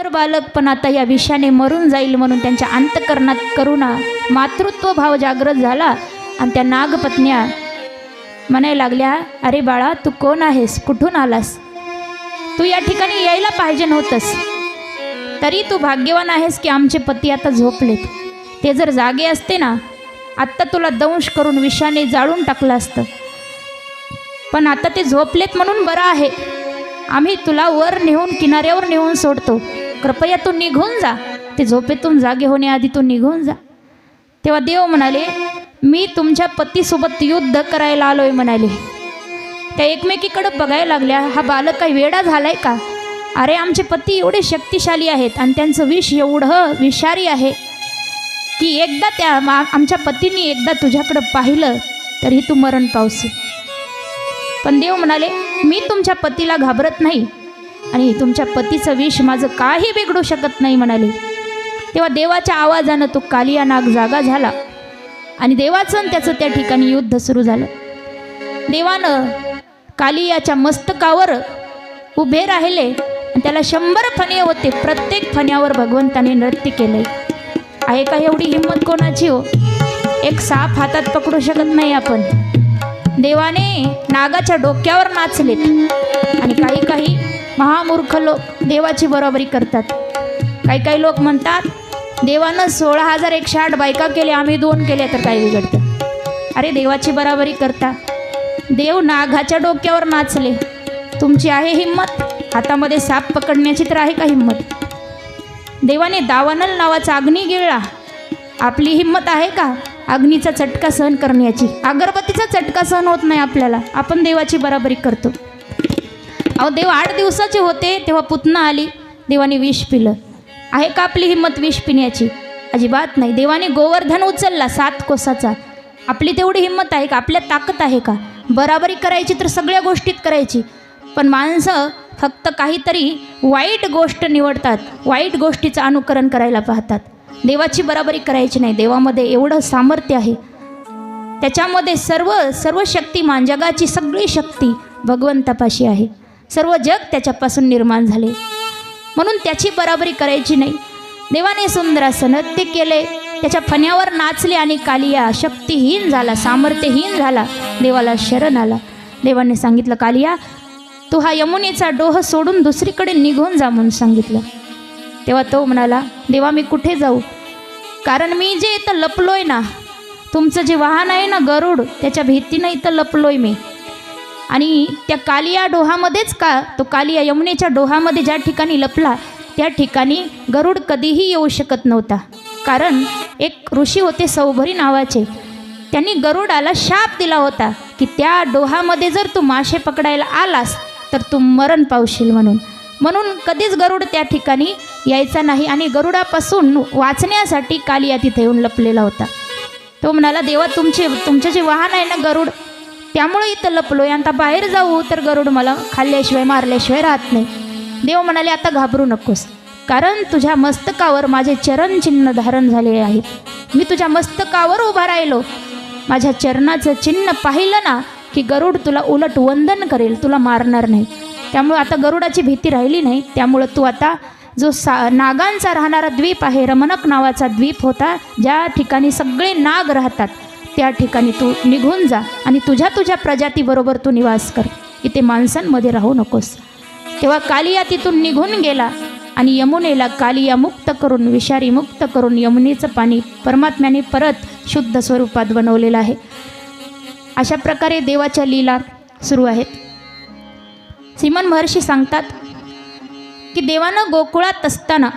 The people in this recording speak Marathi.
सुंदर बालक पण आता या विषाने मरून जाईल म्हणून त्यांच्या अंतकरणात करुणा मातृत्व भाव जागृत झाला आणि त्या नागपत्न्या म्हणायला लागल्या, अरे बाळा तू कोण आहेस, कुठून आलास, तू या ठिकाणी यायला पाहिजे नव्हतंस, तरी तू भाग्यवान आहेस की आमचे पती आता झोपलेत, ते जर जागे असते ना आत्ता तुला दंश करून विषाने जाळून टाकलं असतं, पण आता ते झोपलेत म्हणून बरं आहे, आम्ही तुला वर नेऊन किनाऱ्यावर नेऊन सोडतो, कृपया तू निघून जा, ते झोपेतून जागे होण्याआधी तू निघून जा. तेव्हा देव म्हणाले, मी तुमच्या पतीसोबत युद्ध करायला आलोय म्हणाले. त्या एकमेकीकडे बघायला लागल्या, हा बालक काही वेडा झालाय का, अरे आमचे पती एवढे शक्तिशाली आहेत आणि त्यांचं विष एवढं विषारी आहे की एकदा त्या आमच्या पतींनी एकदा तुझ्याकडं पाहिलं तरी तू मरण पावशील. पण देव म्हणाले, मी तुमच्या पतीला घाबरत नाही आणि तुमच्या पतीचं विष माझं काही बिघडू शकत नाही म्हणाले. तेव्हा देवाच्या आवाजानं तो कालिया नाग जागा झाला आणि देवाचं आणि त्याचं त्या ठिकाणी युद्ध सुरू झालं. देवानं कालियाच्या मस्तकावर उभे राहिले आणि त्याला 100 फणे होते, प्रत्येक फण्यावर भगवंताने नृत्य केले. आहे का एवढी हिंमत कोणाची हो, एक साप हातात पकडू शकत नाही आपण. देवाने नागाच्या डोक्यावर नाचलेत आणि काही काही महामूर्ख लोक देवाची बरोबरी करतात. काही काही लोक म्हणतात देवानं 16,108 बायका केल्या, आम्ही 2 केल्या तर काय बिघडतं. अरे देवाची बरोबरी करता, देव नागाच्या डोक्यावर नाचले, तुमची आहे हिंमत, हातामध्ये साप पकडण्याची तर आहे का हिंमत. देवाने दावानल नावाचा अग्नी गिळला, आपली हिंमत आहे का अग्नीचा चटका सहन करण्याची. अगरबत्तीचा चटका सहन होत नाही आपल्याला, आपण देवाची बराबरी करतो. अहो देव 8 दिवसाचे होते तेव्हा पुतना आली, देवाने विष पिलं, आहे का आपली हिंमत विष पिण्याची, अजिबात नाही. देवाने गोवर्धन उचलला 7 कोसाचा, आपली तेवढी हिंमत आहे का, आपल्यात ताकद आहे का. बराबरी करायची तर सगळ्या गोष्टीत करायची, पण माणसं फक्त काहीतरी वाईट गोष्ट निवडतात, वाईट गोष्टीचं अनुकरण करायला पाहतात. देवाची बराबरी करायची नाही. देवामध्ये एवढं सामर्थ्य आहे, त्याच्यामध्ये सर्व शक्तिमान, जगाची सगळी शक्ती भगवंतापाशी आहे, सर्व जग त्याच्यापासून निर्माण झाले, म्हणून त्याची बराबरी करायची नाही. देवाने सुंदर असं नृत्य केले, त्याच्या फण्यावर नाचले आणि कालिया शक्तिहीन झाला, सामर्थ्यहीन झाला, देवाला शरण आला. देवाने सांगितलं, कालिया तू हा यमुनेचा डोह सोडून दुसरीकडे निघून जा म्हणून सांगितलं. तेव्हा तो म्हणाला, देवा मी कुठे जाऊ, कारण मी जे इथं लपलोय ना, तुमचं जे वाहन आहे ना गरुड, त्याच्या भीतीनं इथं लपलोय मी. आणि त्या कालिया डोहामध्येच का, तो कालिया यमुनेच्या डोहामध्ये ज्या ठिकाणी लपला त्या ठिकाणी गरुड कधीही येऊ शकत नव्हता, कारण एक ऋषी होते सौभरी नावाचे, त्यांनी गरुडाला शाप दिला होता की त्या डोहामध्ये जर तू मासे पकडायला आलास तर तू मरण पावशील म्हणून कधीच गरुड त्या ठिकाणी यायचा नाही. आणि गरुडापासून वाचण्यासाठी कालिया तिथे येऊन लपलेला होता. तो म्हणाला, देवा तुमचे जे वाहन आहे ना गरुड, त्यामुळे इथं लपलोय, आता बाहेर जाऊ तर गरुड मला खाल्ल्याशिवाय मारल्याशिवाय राहत नाही. देव म्हणाले, आता घाबरू नकोस, कारण तुझ्या मस्तकावर माझे चरणचिन्ह धारण झाले आहेत, मी तुझ्या मस्तकावर उभा राहिलो, माझ्या चरणाचं चिन्ह पाहिलं ना की गरुड तुला उलट वंदन करेल, तुला मारणार नाही. त्यामुळे आता गरुडाची भीती राहिली नाही. त्यामुळं तू आता जो नागांचा राहणारा द्वीप आहे, रमणक नावाचा द्वीप होता, ज्या ठिकाणी सगळे नाग राहतात, त्या ठिकाणी तू निघून जा आणि तुझ्या प्रजातीबरोबर तू निवास कर, इथे माणसांमध्ये राहू नकोस. तेव्हा कालिया तिथून निघून गेला आणि यमुनेला कालिया मुक्त करून, विषारी मुक्त करून यमुनेचं पाणी परमात्म्याने परत शुद्ध स्वरूपात बनवलेलं आहे. अशा प्रकारे देवाच्या लीला सुरू आहेत. श्रीमन महर्षी सांगतात की देवानं गोकुळात असताना